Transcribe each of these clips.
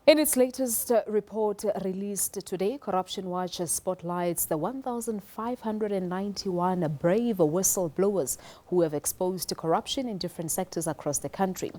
In its latest report released today, Corruption Watch spotlights the 1,591 brave whistleblowers who have exposed corruption in different sectors across the country.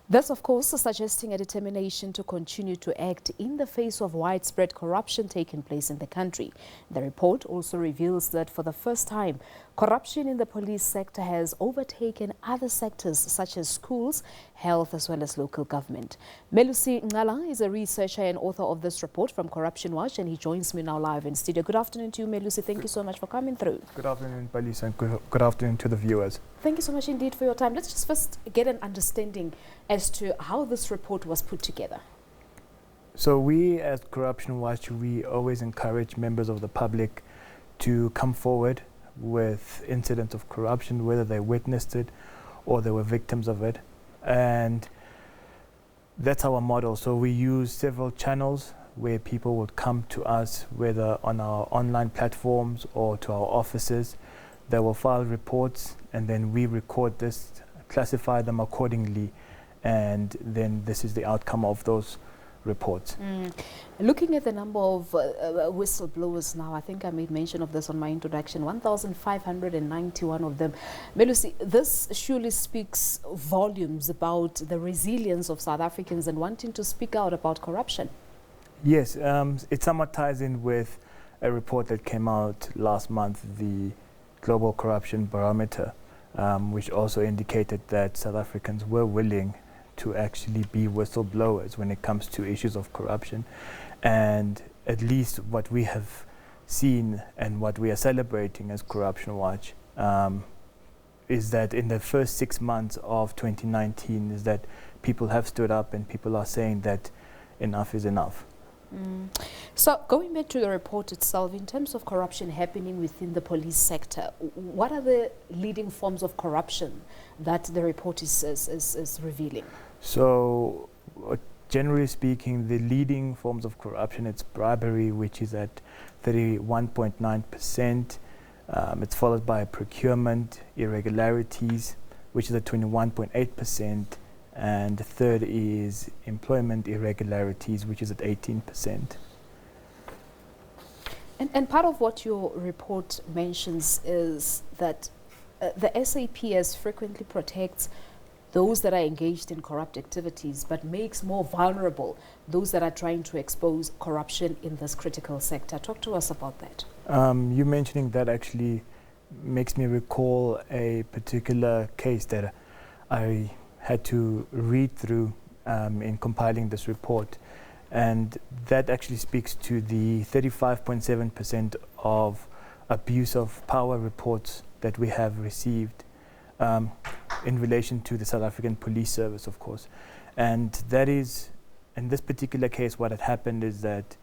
This, of course, suggesting a determination to continue to act in the face of widespread corruption taking place in the country. The report also reveals that for the first time, corruption in the police sector has overtaken other sectors such as schools, health, as well as local government. Melusi Ncala is a researcher and author of this report from Corruption Watch, and he joins me now live in studio. Good afternoon to you, Melusi. Thank you so much for coming through. Good afternoon, Palisa, and good afternoon to the viewers. Thank you so much indeed for your time. Let's just first get an understanding as to how this report was put together. So we at Corruption Watch, we always encourage members of the public to come forward with incidents of corruption, whether they witnessed it or they were victims of it. And that's our model. So we use several channels where people would come to us, whether on our online platforms or to our offices. They will file reports, and then we record this, classify them accordingly, and then this is the outcome of those reports. Looking at the number of whistleblowers now, I think I made mention of this on my introduction, 1,591 of them. Melusi, this surely speaks volumes about the resilience of South Africans and wanting to speak out about corruption. Yes, it somewhat ties in with a report that came out last month, the Global Corruption Barometer, which also indicated that South Africans were willing to actually be whistleblowers when it comes to issues of corruption. And at least what we have seen and what we are celebrating as Corruption Watch is that in the first 6 months of 2019 is that people have stood up and people are saying that enough is enough. So going back to the report itself, in terms of corruption happening within the police sector, what are the leading forms of corruption that the report is revealing? So generally speaking, the leading forms of corruption, it's bribery, which is at 31.9%. It's followed by procurement irregularities, which is at 21.8%. And the third is employment irregularities, which is at 18%. And part of what your report mentions is that the SAPS frequently protects those that are engaged in corrupt activities, but makes more vulnerable those that are trying to expose corruption in this critical sector. Talk to us about that. You mentioning that actually makes me recall a particular case that I had to read through in compiling this report, and that actually speaks to the 35.7% of abuse of power reports that we have received in relation to the South African Police Service, of course. And that is, in this particular case, what had happened is that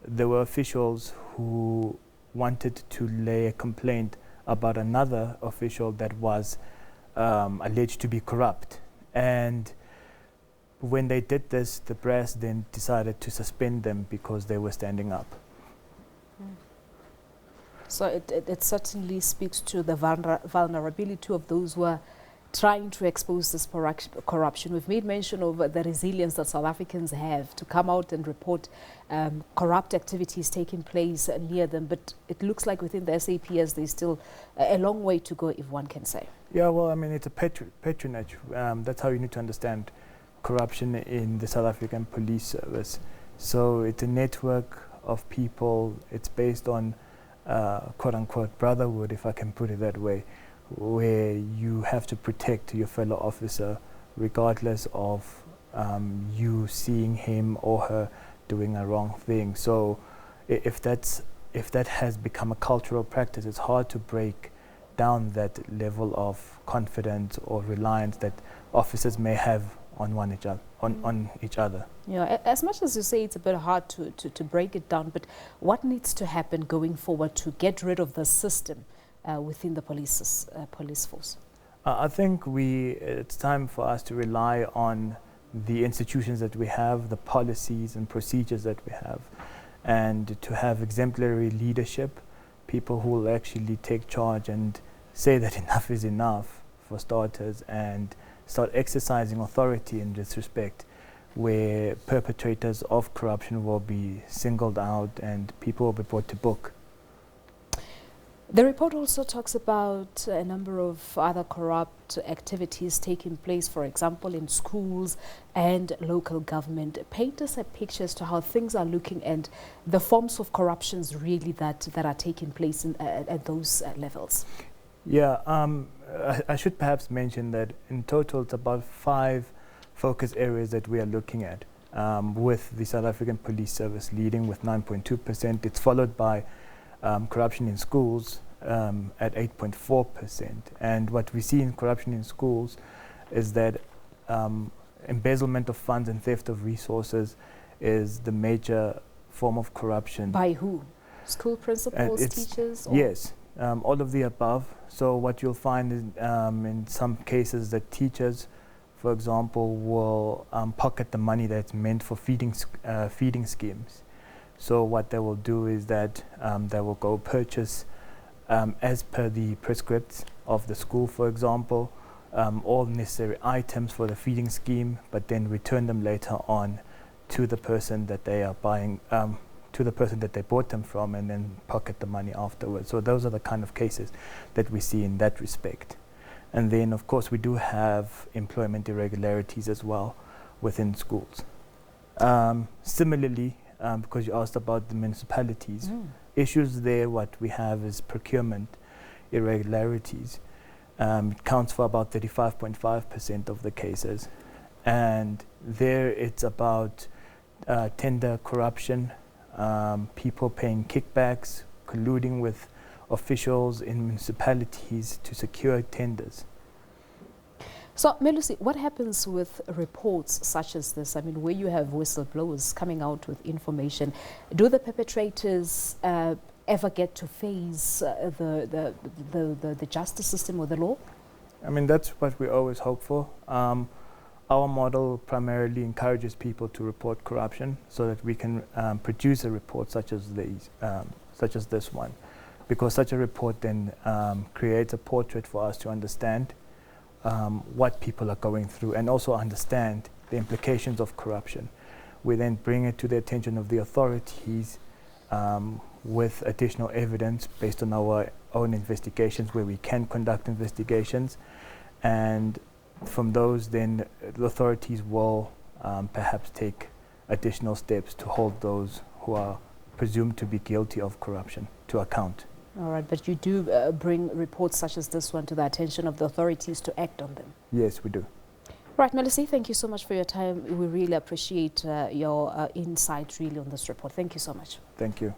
there were officials who wanted to lay a complaint about another official that was alleged to be corrupt. And when they did this, the press then decided to suspend them because they were standing up. So it certainly speaks to the vulnerability of those who are trying to expose this corruption. We've made mention of the resilience that South Africans have to come out and report corrupt activities taking place near them. But it looks like within the SAPS there's still a long way to go, if one can say. Yeah, well, I mean, it's a patronage. That's how you need to understand corruption in the South African Police Service. So it's a network of people. It's based on quote-unquote brotherhood, if I can put it that way, where you have to protect your fellow officer regardless of you seeing him or her doing a wrong thing. So if that has become a cultural practice, it's hard to break down that level of confidence or reliance that officers may have on each other. Yeah, as much as you say it's a bit hard to break it down, but what needs to happen going forward to get rid of the system within the police force? I think it's time for us to rely on the institutions that we have, the policies and procedures that we have, and to have exemplary leadership, people who will actually take charge and say that enough is enough, for starters, and start exercising authority in this respect. where perpetrators of corruption will be singled out and people will be brought to book. The report also talks about a number of other corrupt activities taking place, for example, in schools and local government. Paint us a picture as to how things are looking and the forms of corruptions really that are taking place at those levels. Yeah, I should perhaps mention that in total it's about 5 focus areas that we are looking at, with the South African Police Service leading with 9.2%. It's followed by corruption in schools at 8.4%. And what we see in corruption in schools is that embezzlement of funds and theft of resources is the major form of corruption. By who? School principals, teachers? Or? Yes, all of the above. So what you'll find is in some cases that teachers, for example, will pocket the money that's meant for feeding schemes. So what they will do is that they will go purchase, as per the prescripts of the school, for example, all necessary items for the feeding scheme, but then return them later on to the person that they are buying, to the person that they bought them from, and then pocket the money afterwards. So those are the kind of cases that we see in that respect. And then, of course, we do have employment irregularities as well within schools. Similarly, because you asked about the municipalities, issues there, what we have is procurement irregularities. It counts for about 35.5% of the cases. And there it's about tender corruption, people paying kickbacks, colluding with officials in municipalities to secure tenders. So, Melusi, what happens with reports such as this? I mean, where you have whistleblowers coming out with information, do the perpetrators ever get to face the justice system or the law? I mean, that's what we always hope for. Our model primarily encourages people to report corruption so that we can produce a report such as this one, because such a report then creates a portrait for us to understand what people are going through and also understand the implications of corruption. We then bring it to the attention of the authorities with additional evidence based on our own investigations where we can conduct investigations, and from those then the authorities will perhaps take additional steps to hold those who are presumed to be guilty of corruption to account. All right, but you do bring reports such as this one to the attention of the authorities to act on them? Yes, we do. Right, Melusi, thank you so much for your time. We really appreciate your insight really on this report. Thank you so much. Thank you.